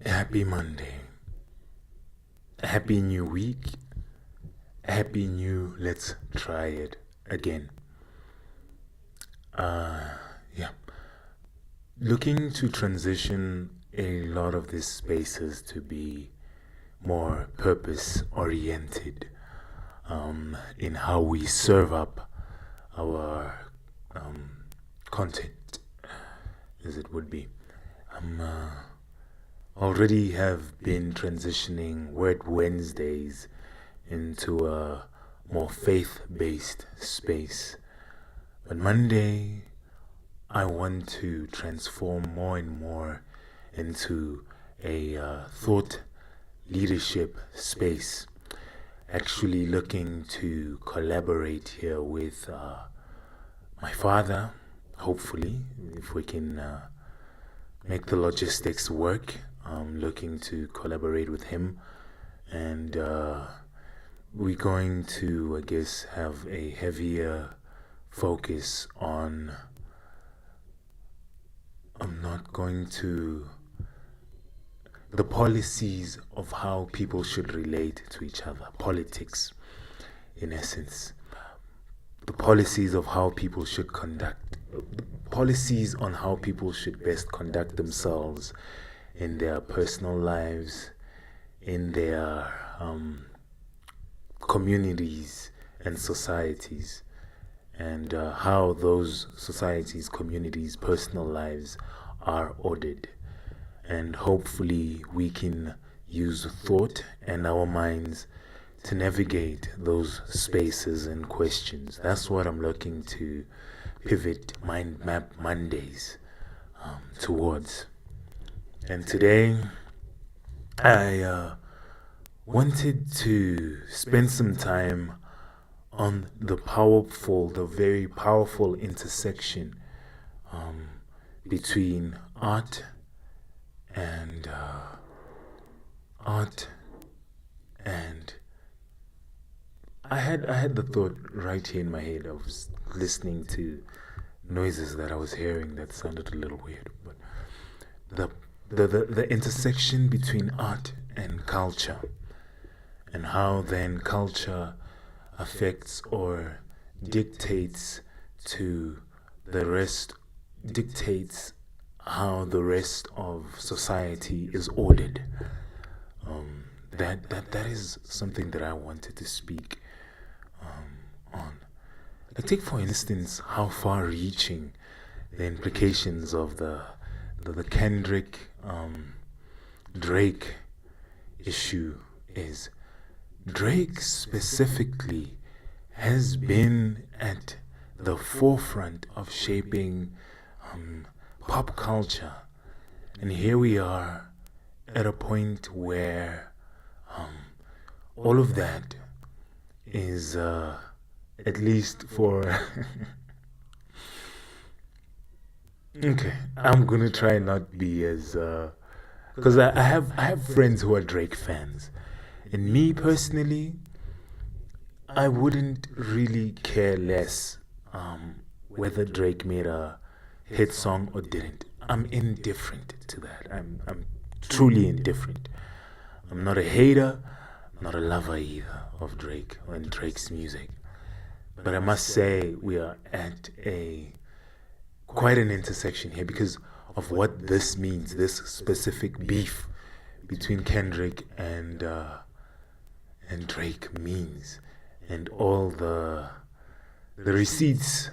Happy Monday. Happy new week. Happy new let's try it again. Yeah. Looking to transition a lot of these spaces to be more purpose oriented in how we serve up our content, as it would be. Already have been transitioning Word Wednesdays into a more faith based space. But Monday, I want to transform more and more into a thought leadership space. Actually, looking to collaborate here with my father, hopefully, if we can make the logistics work. I'm looking to collaborate with him, and we're going to, I guess, have a heavier focus on. I'm not going to. The policies of how people should relate to each other, politics, in essence, the policies of how people should conduct, policies on how people should best conduct themselves in their personal lives, in their communities and societies, and how those societies, communities, personal lives are ordered. And hopefully, we can use thought and our minds to navigate those spaces and questions. That's what I'm looking to pivot Mind Map Mondays towards. And today, I wanted to spend some time on the very powerful intersection between and art and I had the thought right here in my head. I was listening to noises that I was hearing that sounded a little weird, but the intersection between art and culture, and how then culture affects or dictates to the rest dictates how the rest of society is ordered. That is something that I wanted to speak on. Like, take for instance how far-reaching the implications of the Kendrick Drake issue is. Drake specifically has been at the forefront of shaping pop culture, and here we are at a point where all of that is at least for okay, I'm gonna try not be as because I have friends who are Drake fans, and me personally, I wouldn't really care less whether Drake made a hit song or didn't. I'm indifferent to that. I'm truly indifferent. I'm not a hater, not a lover either of Drake and Drake's music. But I must say we are at a quite an intersection here because of what this means, this specific beef between Kendrick and Drake means, and all the receipts,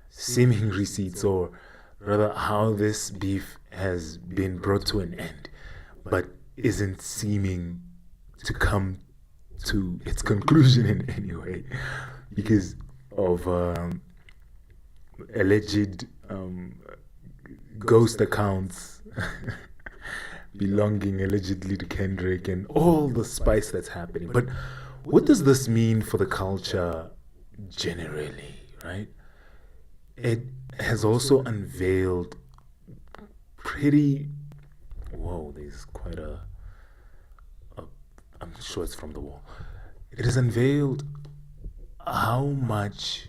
seeming receipts, or rather how this beef has been brought to an end, but isn't seeming to come to its conclusion in any way because of alleged ghost accounts belonging allegedly to Kendrick and all the spice that's happening. But what does this mean for the culture generally, right? It has also unveiled pretty. Whoa, there's quite a. I'm sure it's from the wall. It has unveiled how much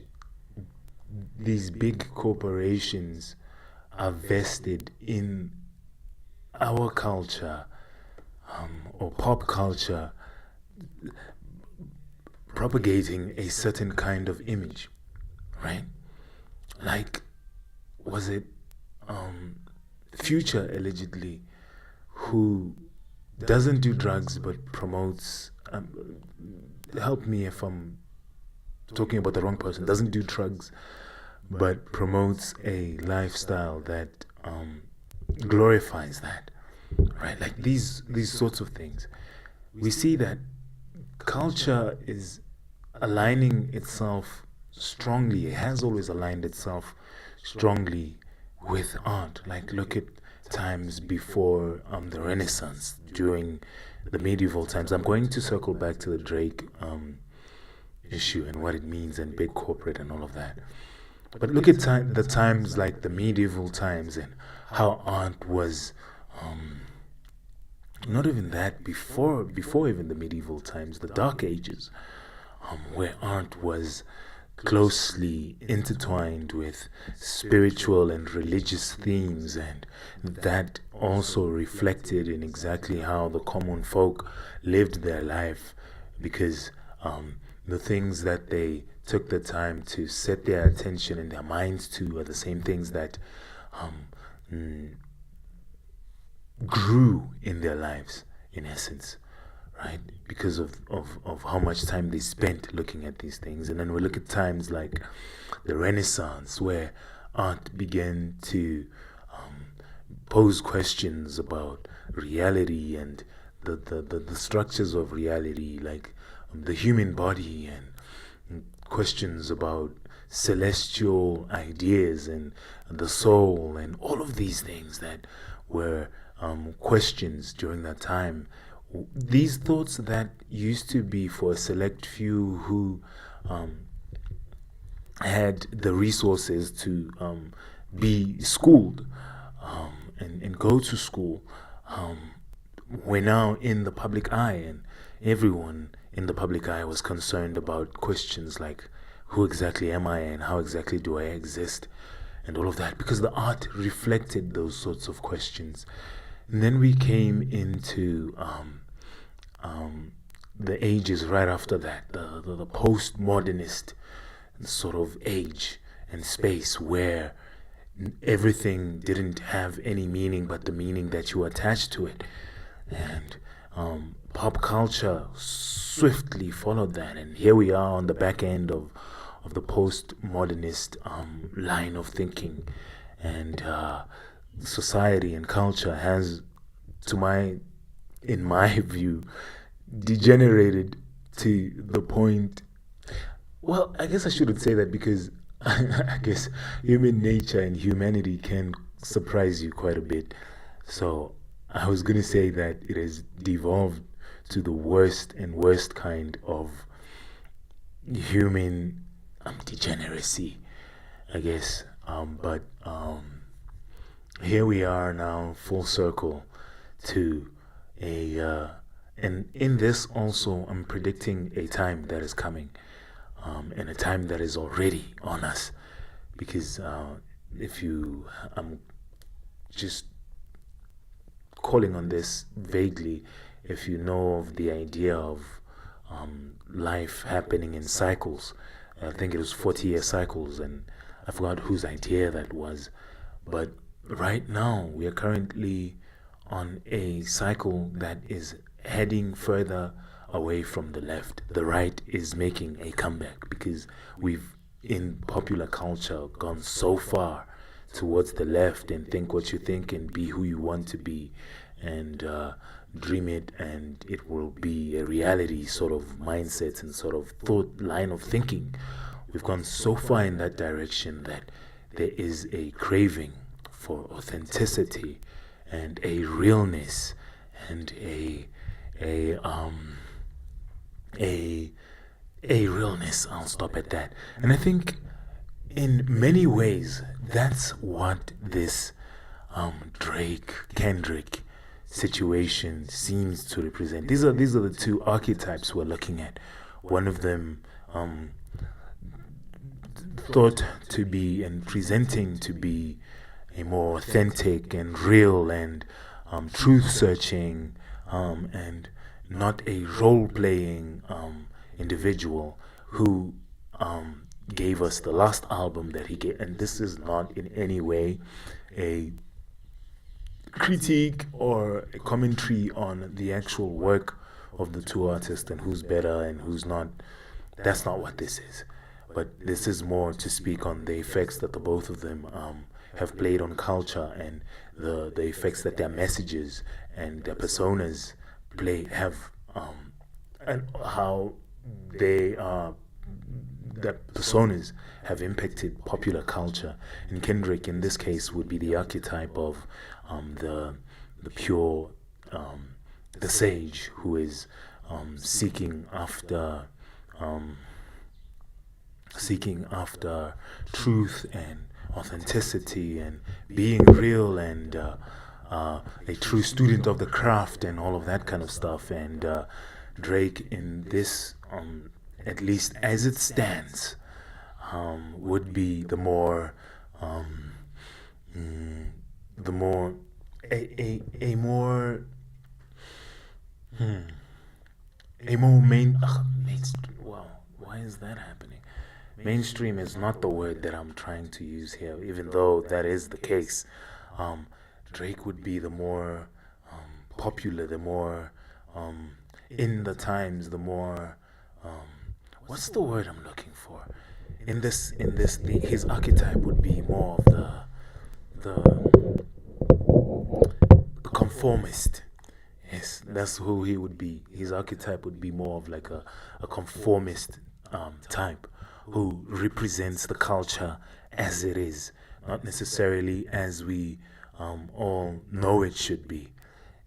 these big corporations are vested in our culture or pop culture propagating a certain kind of image, right? Like, was it Future allegedly, who doesn't do drugs but promotes, help me if I'm talking about the wrong person, doesn't do drugs but promotes a lifestyle that glorifies that, right? Like these sorts of things. We see that culture is aligning itself strongly. It has always aligned itself strongly with art. Like, look at times before the Renaissance, during the medieval times. I'm going to circle back to the Drake issue and what it means, and big corporate and all of that. But look at the times like the medieval times, and how art was not even that, before even the medieval times, the Dark Ages, where art was closely intertwined with spiritual and religious themes, and that also reflected in exactly how the common folk lived their life, because the things that they took the time to set their attention and their minds to are the same things that grew in their lives, in essence, right? Because of how much time they spent looking at these things. And then we look at times like the Renaissance, where art began to pose questions about reality and the structures of reality, like the human body, and questions about celestial ideas and the soul, and all of these things that were questions during that time. These thoughts that used to be for a select few who had the resources to be schooled and go to school, were now in the public eye, and everyone in the public eye was concerned about questions like, who exactly am I, and how exactly do I exist, and all of that, because the art reflected those sorts of questions. And then we came into the ages right after that, the postmodernist sort of age and space, where everything didn't have any meaning but the meaning that you attached to it. And pop culture swiftly followed that. And here we are on the back end of the postmodernist line of thinking. And society and culture has, in my view, degenerated to the point. Well, I guess I shouldn't say that, because I guess human nature and humanity can surprise you quite a bit. So I was going to say that it has devolved to the worst and worst kind of human degeneracy, I guess. But here we are now, full circle to and in this also, I'm predicting a time that is coming, and a time that is already on us. Because I'm just calling on this vaguely, if you know of the idea of life happening in cycles. I think it was 40-year cycles, and I forgot whose idea that was. But right now, we are currently on a cycle that is heading further away from the left. The right is making a comeback, because we've, in popular culture, gone so far towards the left, and think what you think and be who you want to be, and dream it and it will be a reality sort of mindset and sort of thought line of thinking. We've gone so far in that direction that there is a craving for authenticity and a realness and a realness. I'll stop at that. And I think in many ways that's what this Drake Kendrick situation seems to represent. These are the two archetypes we're looking at. One of them thought to be and presenting to be a more authentic and real and truth searching and not a role-playing individual who gave us the last album that he gave. And this is not in any way a critique or a commentary on the actual work of the two artists and who's better and who's not. That's not what this is. But this is more to speak on the effects that the both of them have played on culture, and the effects that their messages and their personas have, and how they their personas have impacted popular culture. And Kendrick, in this case, would be the archetype of the pure, the sage who is seeking after truth and authenticity and being real, and a true student of the craft and all of that kind of stuff. And Drake, in this, at least as it stands, would be the more a more mainstream. Wow, why is that happening? Mainstream is not the word that I'm trying to use here, even though that is the case. Drake would be the more popular, the more in the times, the more what's the word I'm looking for? His archetype would be more of the conformist. Yes, that's who he would be. His archetype would be more of like a conformist type, who represents the culture as it is, not necessarily as we all know it should be.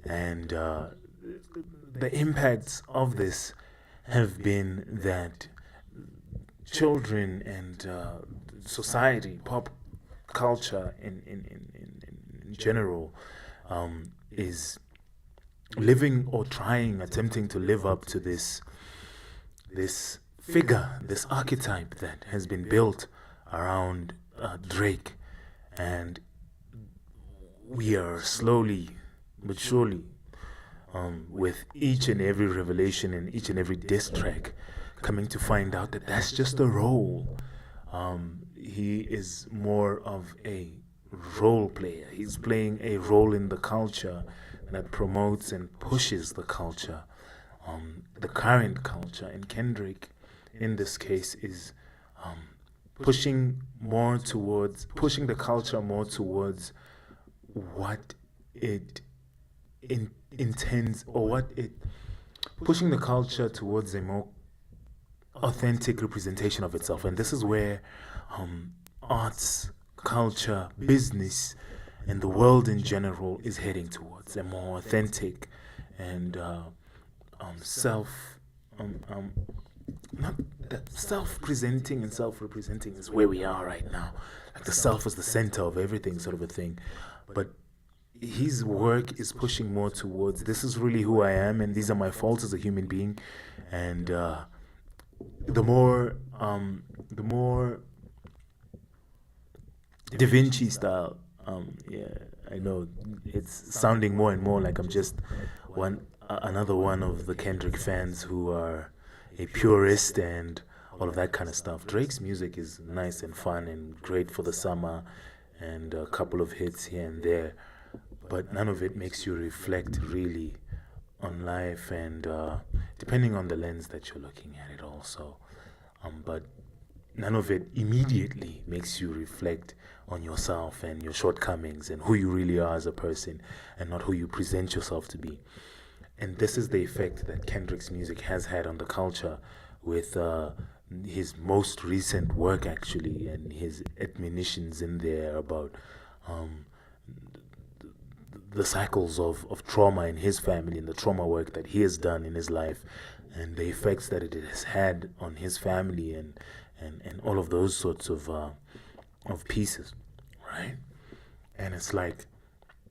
And the impacts of this have been that children and society, pop culture in general, is living or attempting to live up to this figure, this archetype that has been built around Drake. And we are slowly but surely, with each and every revelation and each and every diss track, coming to find out that that's just a role. He is more of a role player. He's playing a role in the culture that promotes and pushes the culture, the current culture. And Kendrick, in this case, is pushing the culture more towards what it intends, or pushing the culture towards a more authentic representation of itself. And this is where arts, culture, business, and the world in general is heading towards a more authentic and not that self-presenting and self-representing is where we are right now. Like the self is the center of everything, sort of a thing. But his work is pushing more towards, this is really who I am, and these are my faults as a human being. And the more Da Vinci style, yeah, I know it's sounding more and more like I'm just another one of the Kendrick fans who are a purist and all of that kind of stuff. Drake's music is nice and fun and great for the summer, and a couple of hits here and there, but none of it makes you reflect really on life, and depending on the lens that you're looking at it also. But none of it immediately makes you reflect on yourself and your shortcomings and who you really are as a person, and not who you present yourself to be. And this is the effect that Kendrick's music has had on the culture, with his most recent work, actually, and his admonitions in there about the cycles of trauma in his family, and the trauma work that he has done in his life, and the effects that it has had on his family, and all of those sorts of pieces, right? And it's like,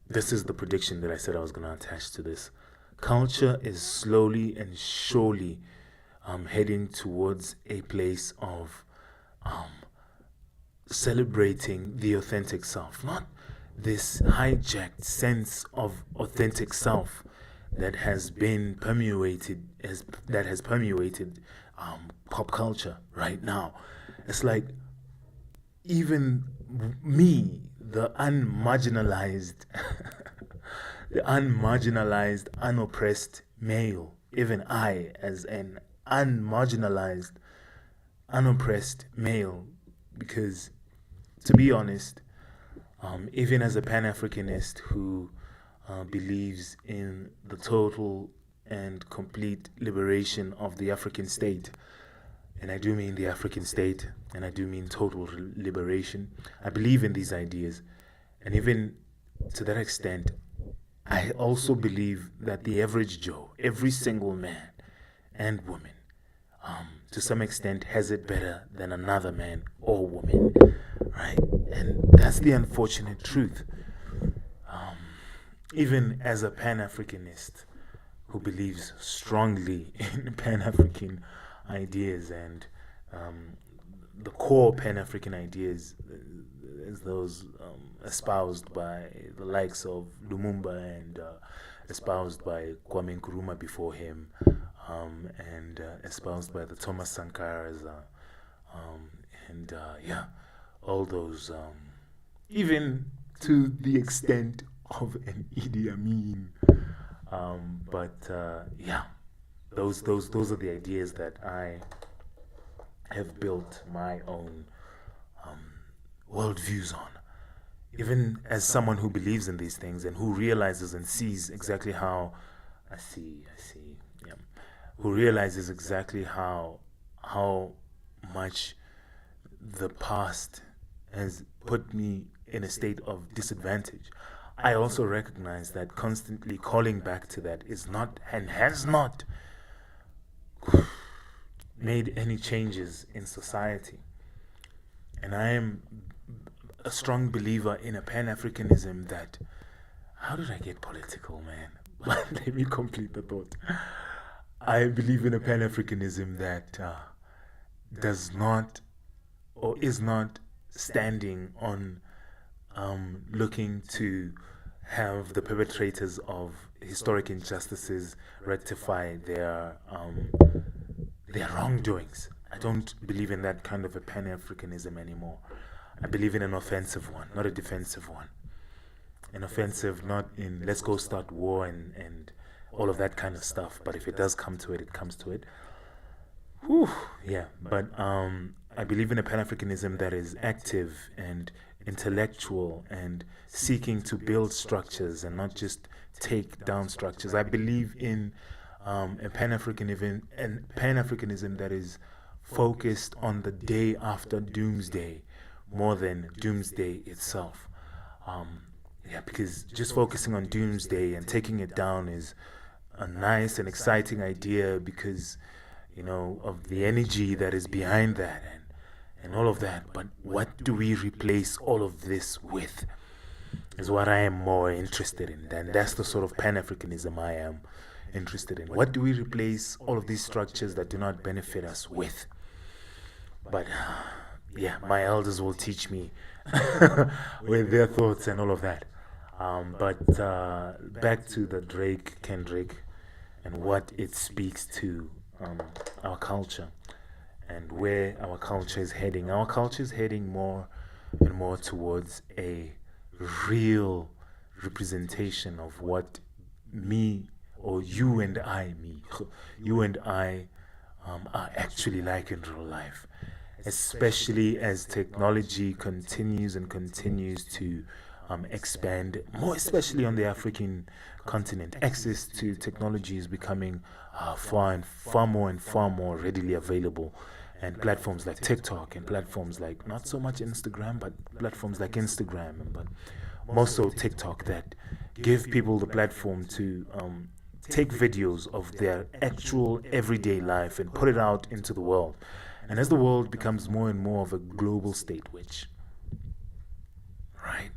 this is the prediction that I said I was going to attach to this. Culture is slowly and surely heading towards a place of celebrating the authentic self, not this hijacked sense of authentic self that has been permeated pop culture right now. It's like even me, the unmarginalized, the unmarginalized, unoppressed male, even I, as an unmarginalized, unoppressed male, because to be honest, even as a Pan Africanist who believes in the total and complete liberation of the African state, and I do mean the African state, and I do mean total liberation. I believe in these ideas, and even to that extent, I also believe that the average Joe, every single man and woman, to some extent, has it better than another man or woman, right? And that's the unfortunate truth. Um, Even as a Pan Africanist who believes strongly in Pan African ideas and the core Pan African ideas, as those espoused by the likes of Lumumba and espoused by Kwame Nkrumah before him, and espoused by the Thomas Sankaras, um, and yeah, all those, even to the extent of an Idi Amin. But yeah, those are the ideas that I have built my own um, worldviews on. Even as someone who believes in these things and who realizes and sees exactly how I see, yeah, who realizes exactly how much the past has put me in a state of disadvantage. I also recognize that constantly calling back to that is not and has not made any changes in society. And I am a strong believer in a Pan Africanism that. How did I get political, man? Let me complete the thought. I believe in a Pan Africanism that does not or is not standing on looking to have the perpetrators of historic injustices rectify their wrongdoings. I don't believe in that kind of a Pan Africanism anymore. I believe in an offensive one, not a defensive one. An offensive, not in let's go start war and all of that kind of stuff. But if it does come to it, it comes to it. Whew, yeah. But I believe in a Pan Africanism that is active and intellectual and seeking to build structures and not just take down structures. I believe in a Pan Africanism that is focused on the day after doomsday more than doomsday itself. Yeah, because just focusing on doomsday and taking it down is a nice and exciting idea because, of the energy that is behind that and all of that. But what do we replace all of this with is what I am more interested in. And that's the sort of Pan Africanism I am interested in. What do we replace all of these structures that do not benefit us with? But yeah, my elders will teach me with their thoughts and all of that. But back to the Drake Kendrick and what it speaks to our culture and where our culture is heading. Our culture is heading more and more towards a real representation of what me or you and I, you and I are actually like in real life, especially as technology continues and continues to expand, more especially on the African continent. Access to technology is becoming far more readily available. And platforms like TikTok and platforms like not so much Instagram, but platforms like Instagram, but more so TikTok that give people the platform to take videos of their actual everyday life and put it out into the world. And as the world becomes more and more of a global state, which, right,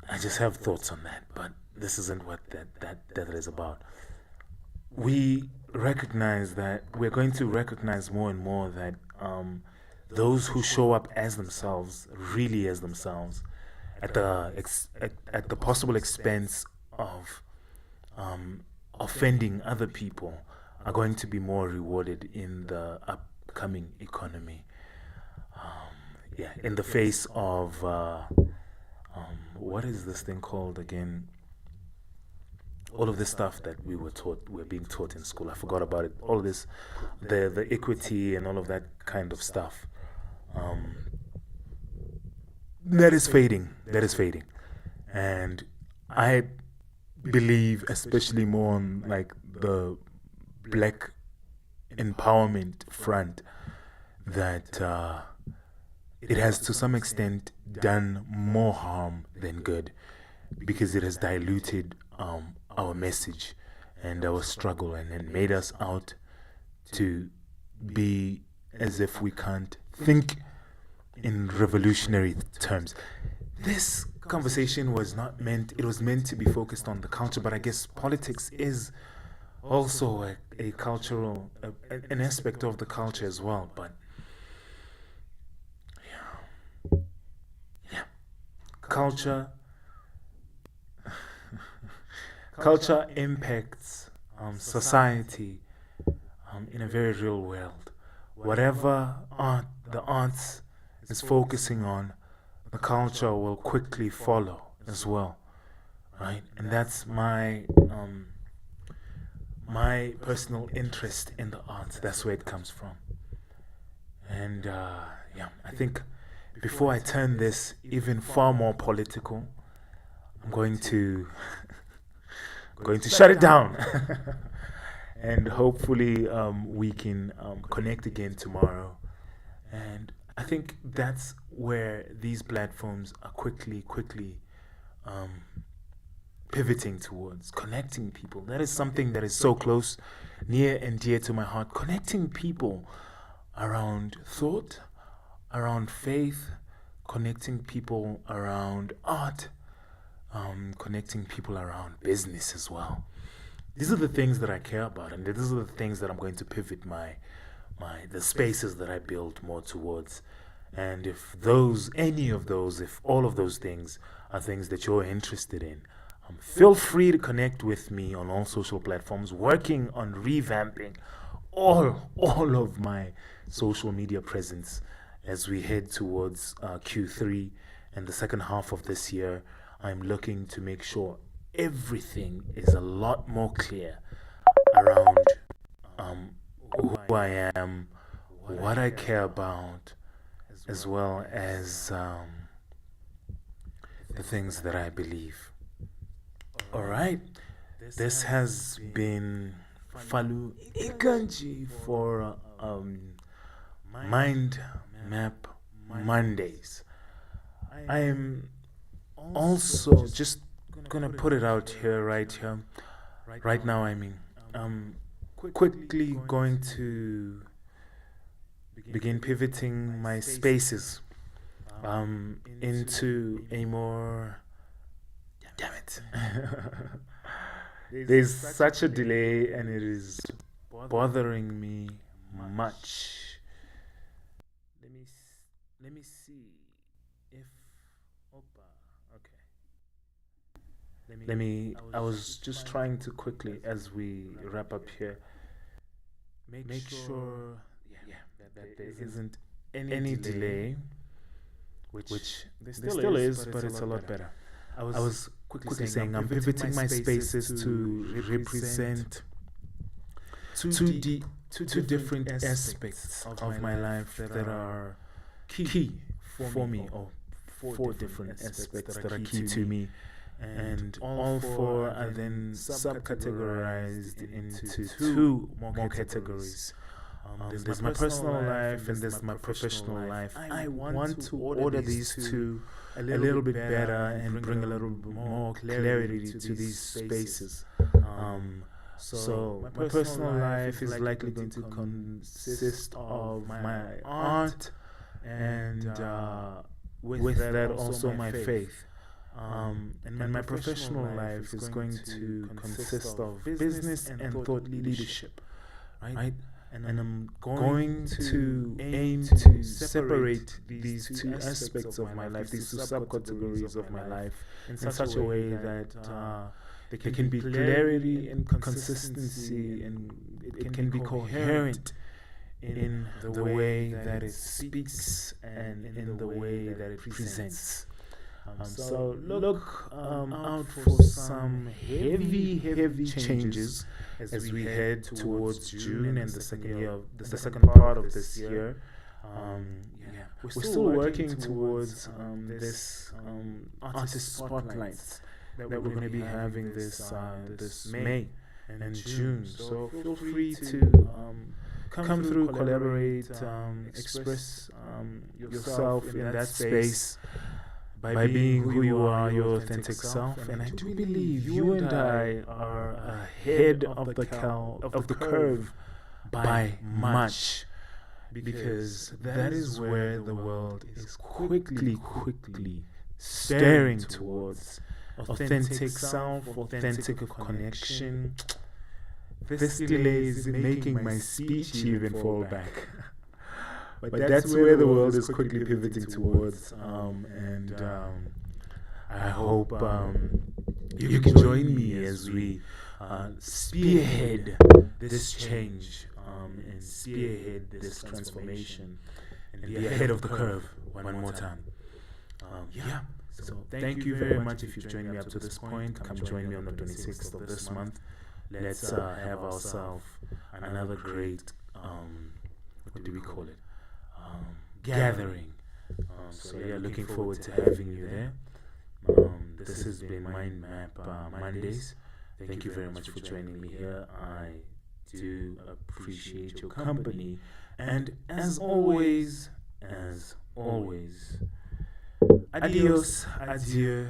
I just have thoughts on that, but this isn't what that is about. We recognize that we're going to recognize more and more that those who show up as themselves, really as themselves, at the possible expense of offending other people are going to be more rewarded in the upcoming economy. In the face of what is this thing called again? All of this stuff that we're being taught in school. I forgot about it. All of this, the equity and all of that kind of stuff. That is fading. That is fading. And I believe, especially more on like the black empowerment front, that it has to some extent done more harm than good, because it has diluted our message and our struggle, and made us out to be as if we can't think in revolutionary terms. This conversation was not meant, it was meant to be focused on the culture, but I guess politics is also a cultural, an aspect of the culture as well. But yeah, culture impacts society in a very real world. Whatever the arts is focusing on, the culture will quickly follow as well, right? And that's my my personal interest in the arts. That's where it comes from. And I think before I turn this even far more political, I'm going to shut it down. And hopefully we can connect again tomorrow. And I think that's where these platforms are quickly pivoting towards, connecting people. That is something that is so close, near and dear to my heart. Connecting people around thought, around faith, connecting people around art, connecting people around business as well. These are the things that I care about, and these are the things that I'm going to pivot the spaces that I build more towards. And if all of those things are things that you're interested in, feel free to connect with me on all social platforms, working on revamping all of my social media presence as we head towards Q3 and the second half of this year. I'm looking to make sure everything is a lot more clear around who I am, what I care about, as well as the things that I believe. All right, this has been Falu Ikanji for Mind Map Mondays. I am also just gonna put it out here, right now. I mean, quickly going to begin pivoting my spaces into a more, damn it, there's such a delay and it is bothering me much. Let me see if okay. I was just trying to quickly, as we wrap up here, make sure that there isn't any delay, which there still is, but it's a lot better. I was quickly saying I'm pivoting my spaces to represent two different aspects of my life that are key for me, or four different aspects that are key to me. And all four are then subcategorized into two more categories. There's my personal life and there's my professional life. I want to order these two a little bit better and bring a little bit more clarity to these spaces. So my personal life is likely going to consist of my art and with that also my faith. And my professional life is going to consist of business and thought leadership, right? And I'm going to aim to separate these two aspects of my life, these two subcategories of my life, in such a way that There can be clarity and consistency, and it can be coherent in the way that it speaks and in the way that it presents. So look out for some heavy changes as we head towards June and the second part of this year. We're still working towards this artist spotlights that we're going to be having this May and June. So feel free to come through, collaborate, express yourself in that space by being who you are, your authentic self. And I do believe you and I are ahead of the curve by much, because that is where the world is quickly staring towards authentic self, authentic connection. This delay is making my speech even fall back. But that's where the world is quickly pivoting towards. I hope you can join me as we spearhead this change and spearhead this transformation and be ahead of the curve one more time. So thank you very much if you've joined me up to this point. Come join me on the 26th of this month. Let's have ourselves another great, what do we call it? Gathering. So looking forward to having you there. This has been Mind Map Mondays. Thank you very much for joining me here. I do appreciate your company. And as always, adios, adieu.